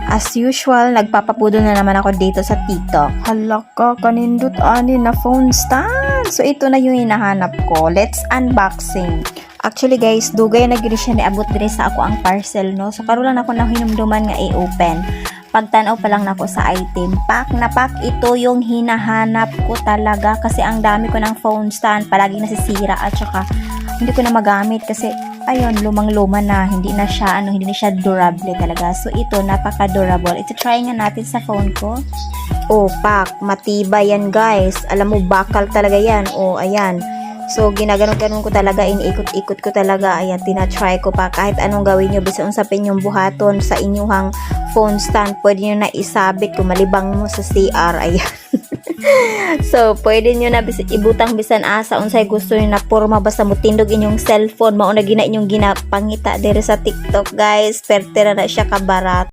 As usual, nagpapapudo na naman ako dito sa TikTok. Halaka, kanindot ani na phone stand. So ito na yung hinahanap ko. Let's unboxing. Actually guys, dugay na gid siya niabot diri sa ako ang parcel, no. So karon lang ako na hinumduman nga i-open. Pagtanaw pa lang nako sa item, pack na pack, ito yung hinahanap ko talaga kasi ang dami ko ng phone stand, palagi nasisira at saka hindi ko na magamit kasi ayun, lumang-luma na, hindi na siya durable talaga. So ito, napaka-durable. Ito try nga natin sa phone ko. Oh, pack, matibay yan guys. Alam mo, bakal talaga yan. Oh, ayan. So, ginaganon-ganon ko talaga, iniikot-ikot ko talaga. Ayan, tinatry ko pa. Kahit anong gawin nyo, bisa unsapin yung buhaton sa inyuhang phone stand, pwede nyo na isabit kung malibang mo sa CR. Ayan. So, pwede nyo na ibutang bisan asa unsay gusto nyo na porma basta mo tindog inyong cellphone. Mauna gina inyong ginapangita dire sa TikTok, guys. Perte na siya kabarat.